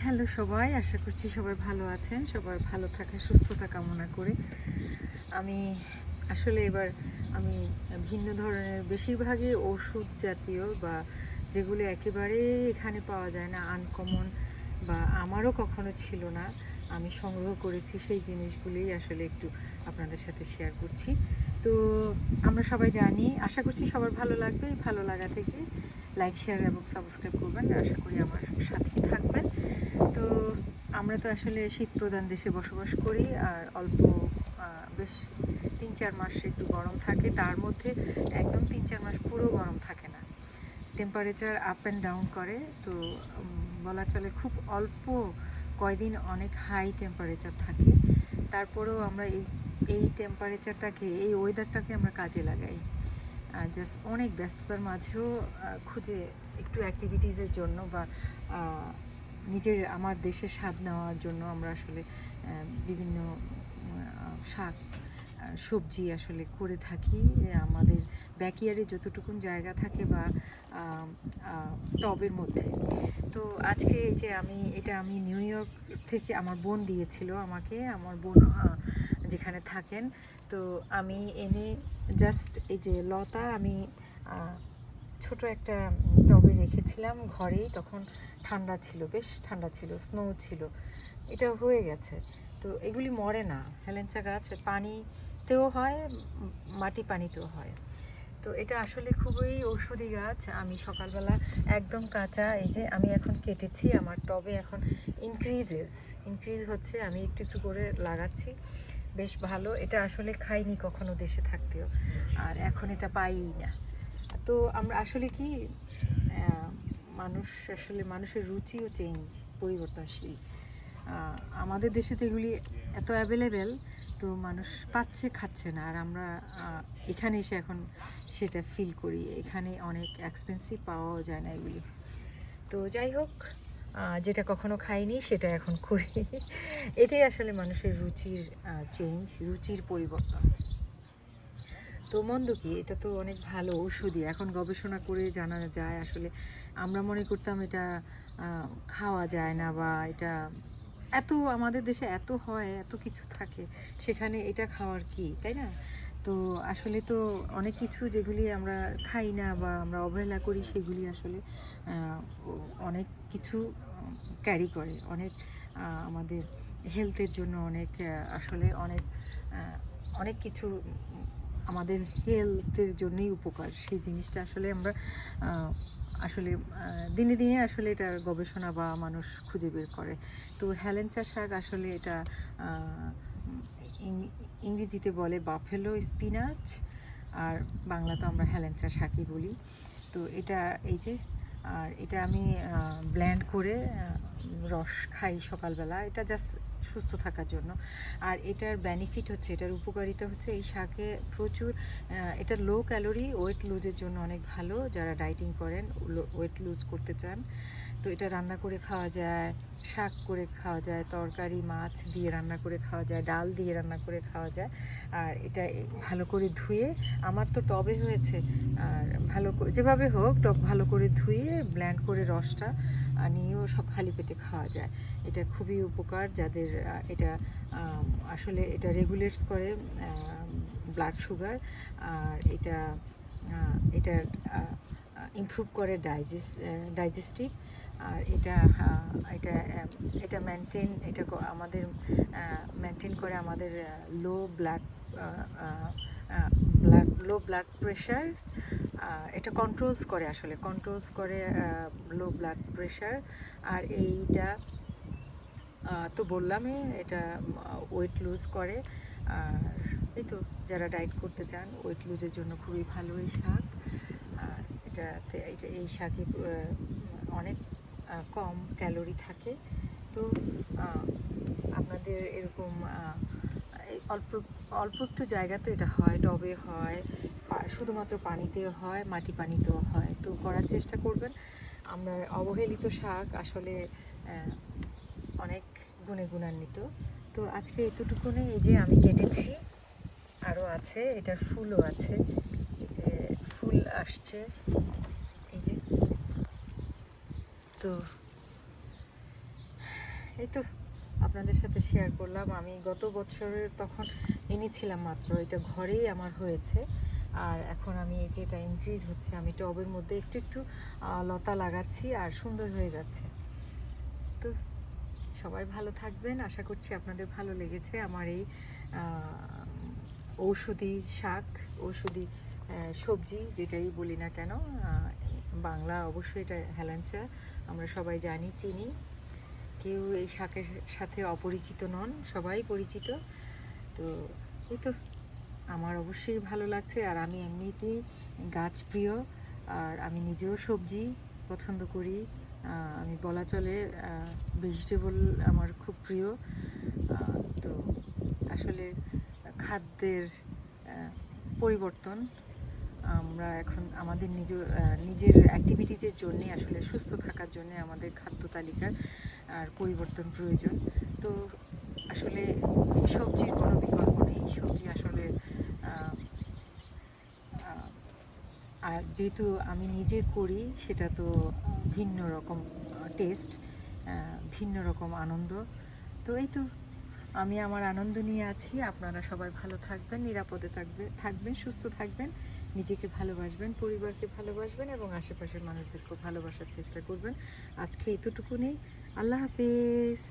Hello সবাই, আশা করছি সবাই ভালো আছেন। সবাই ভালো থাকা সুস্থতা কামনা করে আমি আসলে এবার আমি ভিন্ন ধরনের বেশিরভাগই ওষুধ জাতীয় বা যেগুলো একেবারেই এখানে পাওয়া যায় না, আনকমন বা আমারও কখনো ছিল না, আমি সংগ্রহ করেছি সেই জিনিসগুলোই আসলে একটু আপনাদের সাথে শেয়ার করছি। তো আমরা সবাই জানি, আশা করছি সবার ভালো লাগবে। ভালো লাগা থেকে লাইক, শেয়ার এবং সাবস্ক্রাইব করবেন। আশা করি আমার সাথেই থাকবেন। তো আমরা তো আসলে শীতপ্রধান দেশে বসবাস করি, আর অল্প বেশ 3-4 মাস একটু গরম থাকে, তার মধ্যে একদম 3-4 মাস পুরো গরম থাকে না, টেম্পারেচার আপ অ্যান্ড ডাউন করে। তো বলা চলে খুব অল্প কয়দিন অনেক হাই টেম্পারেচার থাকে, তারপরেও আমরা এই টেম্পারেচারটাকে, এই ওয়েদারটাকে আমরা কাজে লাগাই। জাস্ট অনেক ব্যস্ততার মাঝেও খুঁজে একটু অ্যাক্টিভিটিসের জন্য বা নিজের আমার দেশের স্বাদ নেওয়ার জন্য আমরা আসলে বিভিন্ন শাক সবজি আসলে করে থাকি আমাদের ব্যাকইয়ার্ডে যতটুকুন জায়গা থাকে বা টবের মধ্যে। তো আজকে এই যে আমি নিউ ইয়র্ক থেকে আমার বোন দিয়েছিল আমাকে, আমার বোন যেখানে থাকেন। তো আমি এনে জাস্ট এই যে লতা আমি ছোট একটা টবে রেখেছিলাম ঘরেই, তখন ঠান্ডা ছিল, বেশ ঠান্ডা ছিল, স্নো ছিল, এটা হয়ে গেছে। তো এগুলি মরে না, হেলেঞ্চা গাছ পানিতেও হয়, মাটি পানিতেও হয়। তো এটা আসলে খুবই ঔষধি গাছ। আমি সকালবেলা একদম কাঁচা, এই যে আমি এখন কেটেছি, আমার টবে এখন ইনক্রিজ হচ্ছে, আমি একটু একটু করে লাগাচ্ছি, বেশ ভালো। এটা আসলে খাইনি কখনো দেশে থাকতেও, আর এখন এটা পাইই না। তো আমরা আসলে কি মানুষের রুচিও পরিবর্তনশীল। আমাদের দেশে তো এগুলি এত অ্যাভেলেবেল, তো মানুষ পাচ্ছে, খাচ্ছে না, আর আমরা এখানে এসে এখন সেটা ফিল করি। এখানে অনেক এক্সপেন্সিভ, পাওয়াও যায় না এগুলি। তো যাই হোক, যেটা কখনো খাইনি সেটা এখন করি। এটাই আসলে মানুষের রুচির পরিবর্তন। তো মন্দ কি, এটা তো অনেক ভালো ঔষধি, এখন গবেষণা করে জানা যায়। আসলে আমরা মনে করতাম এটা খাওয়া যায় না, বা এটা আমাদের দেশে এত হয়, এত কিছু থাকে, সেখানে এটা খাওয়ার কি, তাই না? তো আসলে তো অনেক কিছু যেগুলি আমরা খাই না বা আমরা অবহেলা করি, সেগুলি আসলে অনেক কিছু ক্যারি করে, অনেক আমাদের হেলথের জন্য আসলে অনেক কিছু আমাদের হেলথের জন্যই উপকার। সেই জিনিসটা আসলে আমরা আসলে দিনে দিনে আসলে এটা গবেষণা বা মানুষ খুঁজে বের করে। তো হেলেঞ্চা শাক আসলে এটা ইংরেজিতে বলে বাফেলো স্পিনাচ, আর বাংলা তো আমরা হেলেঞ্চা শাকই বলি। তো এটা এই যে, আর এটা আমি ব্লেন্ড করে রস খাই সকালবেলা, এটা জাস্ট সুস্থ থাকার জন্য। আর এটার বেনিফিট হচ্ছে, এটার উপকারিতা হচ্ছে, এই শাকে প্রচুর, এটা লো ক্যালোরি, ওয়েট লুজের জন্য অনেক ভালো। যারা ডাইটিং করেন, ওয়েট লুজ করতে চান, তো এটা রান্না করে খাওয়া যায়, শাক করে খাওয়া যায়, তরকারি মাছ দিয়ে রান্না করে খাওয়া যায়, ডাল দিয়ে রান্না করে খাওয়া যায়। আর এটা ভালো করে ধুয়ে, আমার তো টবে হয়েছে, আর ভালো করে যেভাবে হোক টব ভালো করে ধুয়ে ব্লেন্ড করে রসটা নিয়েও সব খালি পেটে খাওয়া যায়। এটা খুবই উপকার যাদের এটা আসলে এটা রেগুলেটস করে ব্লাড সুগার, আর এটা ইমপ্রুভ করে ডাইজেস্টিভ। আর এটা এটা আমাদের মেনটেন করে আমাদের লো ব্লাড প্রেশার। এটা কন্ট্রোলস করে লো ব্লাড প্রেশার। আর এইটা তো বললামই, এটা ওয়েট লুজ করে। আর এই তো, যারা ডায়েট করতে চান, ওয়েট লুজের জন্য খুবই ভালো এই শাক। আর এই শাকে অনেক কম ক্যালোরি থাকে। তো আপনাদের এরকম অল্প অল্প একটু জায়গা তো এটা হয়, টবে হয়, শুধুমাত্র পানিতেও হয়, মাটি পানিতেও হয়। তো করার চেষ্টা করবেন। আমরা অবহেলিত শাক আসলে অনেক গুণে গুণান্বিত। তো আজকে এতটুকুনে, এই যে আমি কেটেছি, আরও আছে, এটার ফুলও আছে, এই যে ফুল আসছে, এই যে। তো এই তো আপনাদের সাথে শেয়ার করলাম। আমি গত বছরের তখন এনেছিলাম মাত্র, এটা ঘরেই আমার হয়েছে। আর এখন আমি যেটা ইনক্রিজ হচ্ছে, আমি টবের মধ্যে একটু একটু লতা লাগাচ্ছি আর সুন্দর হয়ে যাচ্ছে। তো সবাই ভালো থাকবেন, আশা করছি আপনাদের ভালো লেগেছে আমার এই ঔষধি শাক, ঔষধি সবজি যেটাই বলি না কেন। বাংলা অবশ্যই এটা হেলাঞ্চা, আমরা সবাই জানি, চিনি। কেউ এই শাকের সাথে অপরিচিত নন, সবাই পরিচিত। তো এই তো আমার অবশ্যই ভালো লাগছে। আর আমি এমনিতেই গাছ প্রিয়, আর আমি নিজেও সবজি পছন্দ করি। আমি বলা চলে ভেজিটেবল আমার খুব প্রিয়। তো আসলে খাদ্যের পরিবর্তন, আমরা এখন আমাদের নিজের অ্যাক্টিভিটিজের জন্যে, আসলে সুস্থ থাকার জন্যে আমাদের খাদ্য তালিকার আর পরিবর্তন প্রয়োজন। তো আসলে সবজির কোনো বিকল্প নেই, সবজি আসলে আর যেহেতু আমি নিজে করি, সেটা তো ভিন্ন রকম টেস্ট, ভিন্ন রকম আনন্দ। তো এই তো আমি আমার আনন্দ নিয়ে আছি। আপনারা সবাই ভালো থাকবেন, নিরাপদে থাকবেন, সুস্থ থাকবেন, নিজেকে ভালোবাসবেন, পরিবারকে ভালোবাসবেন এবং আশেপাশের মানুষদেরকেও ভালোবাসার চেষ্টা করবেন। আজকে এতটুকুনি। আল্লাহ হাফেজ।